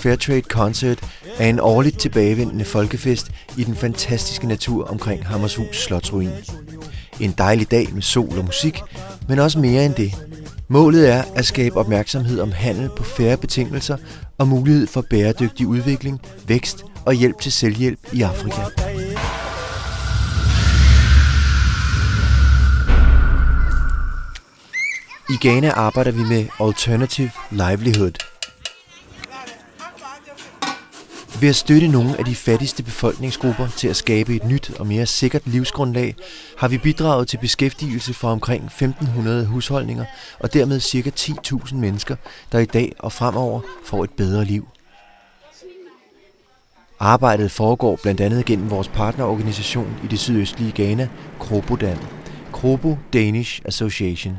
Fairtrade Concert er en årligt tilbagevendende folkefest i den fantastiske natur omkring Hammershus Slotsruin. En dejlig dag med sol og musik, men også mere end det. Målet er at skabe opmærksomhed om handel på fair betingelser og mulighed for bæredygtig udvikling, vækst og hjælp til selvhjælp i Afrika. I Ghana arbejder vi med Alternative Livelihood. Ved at støtte nogle af de fattigste befolkningsgrupper til at skabe et nyt og mere sikkert livsgrundlag, har vi bidraget til beskæftigelse for omkring 1.500 husholdninger og dermed ca. 10.000 mennesker, der i dag og fremover får et bedre liv. Arbejdet foregår blandt andet gennem vores partnerorganisation i det sydøstlige Ghana, Kurve Danish Association.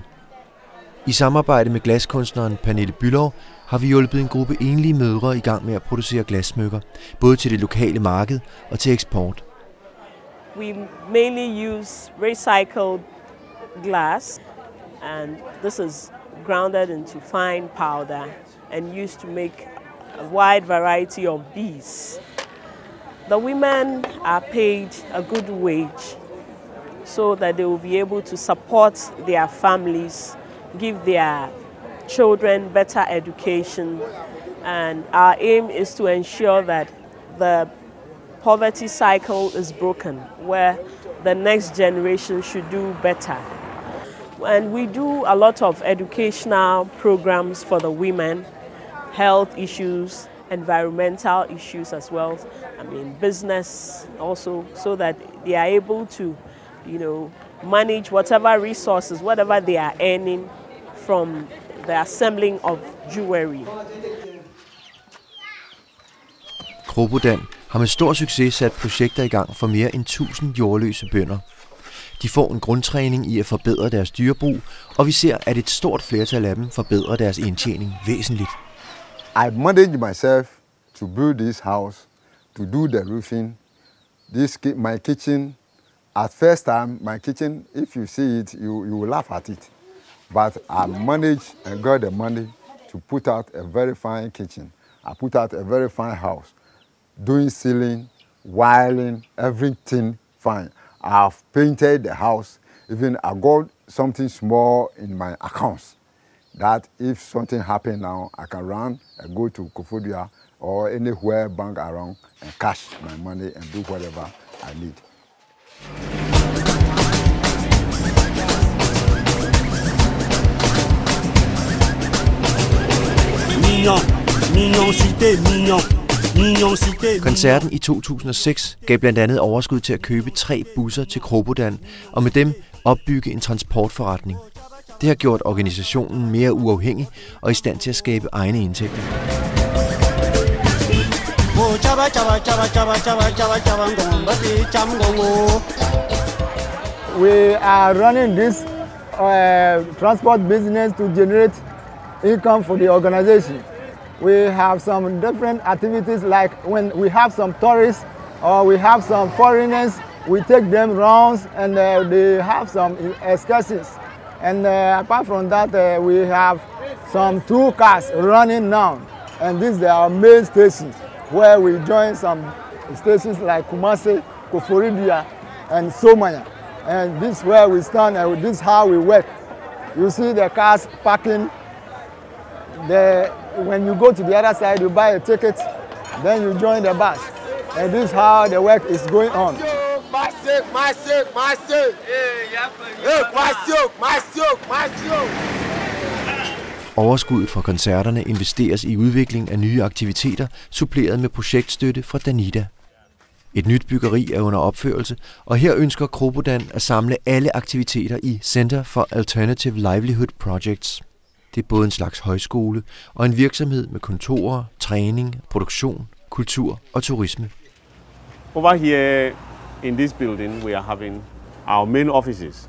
I samarbejde med glaskunstneren Pernille Bülow har vi hjulpet en gruppe enlige mødre i gang med at producere glassmykker, både til det lokale marked og til eksport. We mainly use recycled glass, and this is grounded into fine powder and used to make a wide variety of beads. The women are paid a good wage so that they will be able to support their families, give their children better education, and our aim is to ensure that the poverty cycle is broken, where the next generation should do better. And we do a lot of educational programs for the women, health issues, environmental issues as well, business also, so that they are able to, manage whatever resources, whatever they are earning from the assembling of jewelry. Kurve har med stor succes sat projekter i gang for mere end 1000 jordløse bønder. De får en grundtræning i at forbedre deres dyrebrug, og vi ser, at et stort flertal af dem forbedrer deres indtjening væsentligt. I managed myself to build this house, to do the roofing, my kitchen. At first time, my kitchen, if you see it, you will laugh at it. But I managed and got the money to put out a very fine kitchen. I put out a very fine house, doing ceiling, wiring, everything fine. I've painted the house. Even I got something small in my accounts that if something happen now, I can run and go to Kofodia or anywhere bank around and cash my money and do whatever I need. Koncerten i 2006 gav blandt andet overskud til at købe 3 busser til Kurve og med dem opbygge en transportforretning. Det har gjort organisationen mere uafhængig og i stand til at skabe egne indtægter. We are running this transport business to generate income for the organization. We have some different activities, like when we have some tourists or we have some foreigners, we take them rounds and they have some excursions. And apart from that, we have some 2 cars running now. And this is our main station, where we join some stations like Kumasi, Koforidua, and Somaya. And this is where we stand and this is how we work. You see the cars parking. When you go to the other side, you buy a ticket, then you join the bus. And this is how the work is going on. Overskuddet fra koncerterne investeres i udvikling af nye aktiviteter, suppleret med projektstøtte fra Danida. Et nyt byggeri er under opførelse, og her ønsker Kurve at samle alle aktiviteter i Center for Alternative Livelihood Projects. Det er både en slags højskole og en virksomhed med kontorer, træning, produktion, kultur og turisme. Over here in this building we are having our main offices,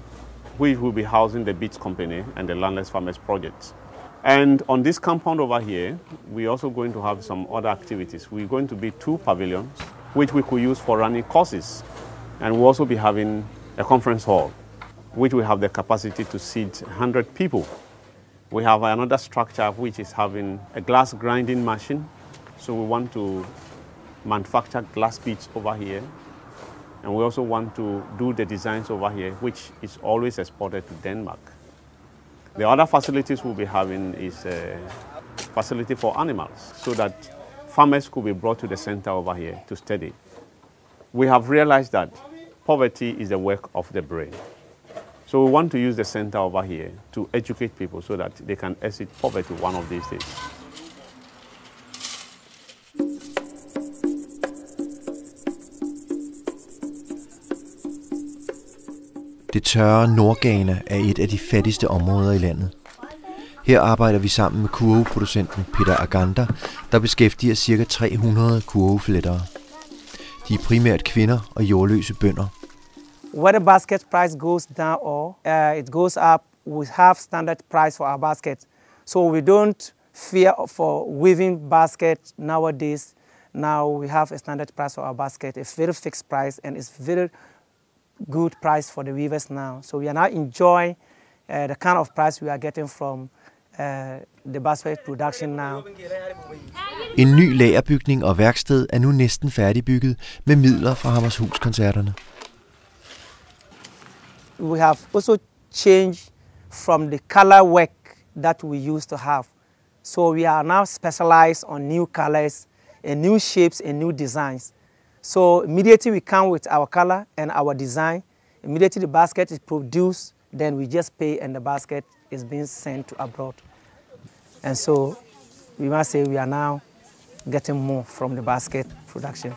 which will be housing the Beats Company and the Landless Farmers Project. And on this compound over here, we're also going to have some other activities. We're going to be 2 pavilions, which we could use for running courses. And we'll also be having a conference hall, which will have the capacity to seat 100 people. We have another structure which is having a glass grinding machine, So we want to manufacture glass beads over here. And we also want to do the designs over here, which is always exported to Denmark. The other facilities we'll be having is a facility for animals, so that farmers could be brought to the center over here to study. We have realized that poverty is the work of the brain. So we want to use the center over here to educate people so that they can exit poverty one of these days. Det tørre Nordghana er et af de fattigste områder i landet. Her arbejder vi sammen med kurveproducenten Peter Aganda, der beskæftiger ca. 300 kurveflettere. De er primært kvinder og jordløse bønder. Whether basket price goes down or it goes up, we have standard price for our basket. So we don't fear for weaving basket nowadays. Now we have a standard price for our basket, a very fixed price, and it's very good price for the weavers now. So we are now enjoying the kind of price we are getting from the basket production now. En ny lagerbygning og værksted er nu næsten færdigbygget med midler fra Hammershus-koncerterne. We have also changed from the color work that we used to have. So we are now specialized on new colors and new shapes and new designs. So immediately we come with our color and our design, immediately the basket is produced, then we just pay and the basket is being sent to abroad. And so we must say we are now getting more from the basket production.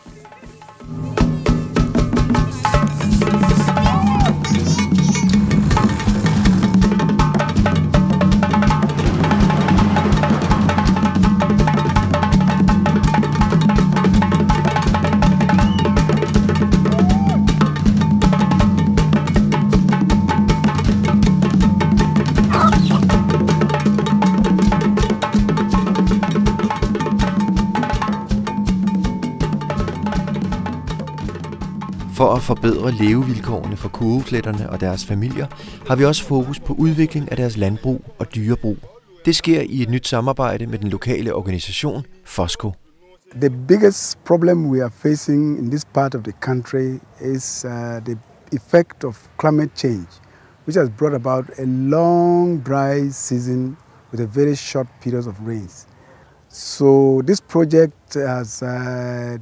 For at forbedre levevilkårene for kurvefletterne og deres familier, har vi også fokus på udvikling af deres landbrug og dyrebrug. Det sker i et nyt samarbejde med den lokale organisation FOSCO. The biggest problem we are facing in this part of the country is the effect of climate change, which has brought about a long dry season with a very short period of rains. So this project has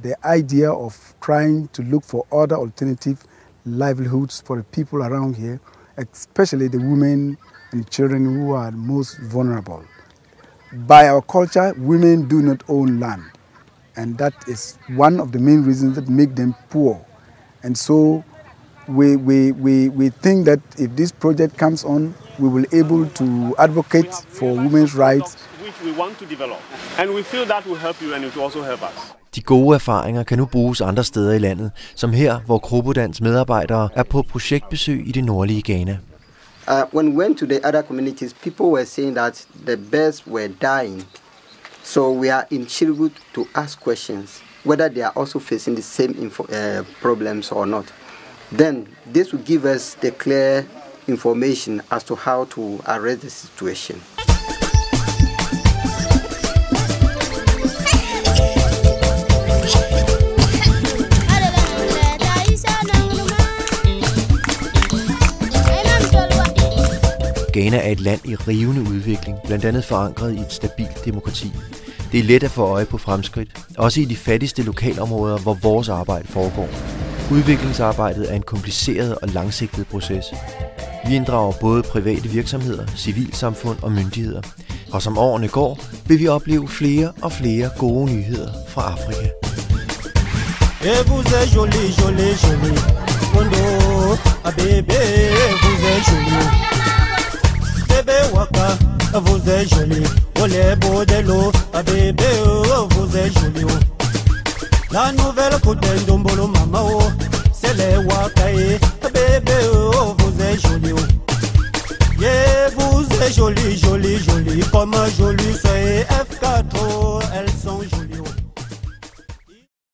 the idea of trying to look for other alternative livelihoods for the people around here, especially the women and children who are most vulnerable. By our culture, women do not own land, and that is one of the main reasons that make them poor. And so we think that if this project comes on, we will be able to advocate for women's rights. Which we want to develop, and we feel that will help you and it will also help us. De gode erfaringer kan nu bruges andre steder i landet, som her, hvor KropoDans medarbejdere er på projektbesøg i det nordlige Ghana. When we went to the other communities, people were saying that the birds were dying. So we are in Chirgut to ask questions, whether they are also facing the same problems or not. Then this will give us the clear information as to how to arrest the situation. Ghana er et land i rivende udvikling, blandt andet forankret i et stabilt demokrati. Det er let at få øje på fremskridt, også i de fattigste lokalområder, hvor vores arbejde foregår. Udviklingsarbejdet er en kompliceret og langsigtet proces. Vi inddrager både private virksomheder, civilsamfund og myndigheder. Og som årene går, vil vi opleve flere og flere gode nyheder fra Afrika. Vous êtes joli, oh les beaux de l'eau, bébé, oh vous êtes joli, oh. La nouvelle côte d'Ombolo, maman, oh, c'est les wakaye, bébé, oh vous êtes joli, oh. Yeah, vous êtes joli, joli, joli, comme joli, c'est F4, elles sont jolies.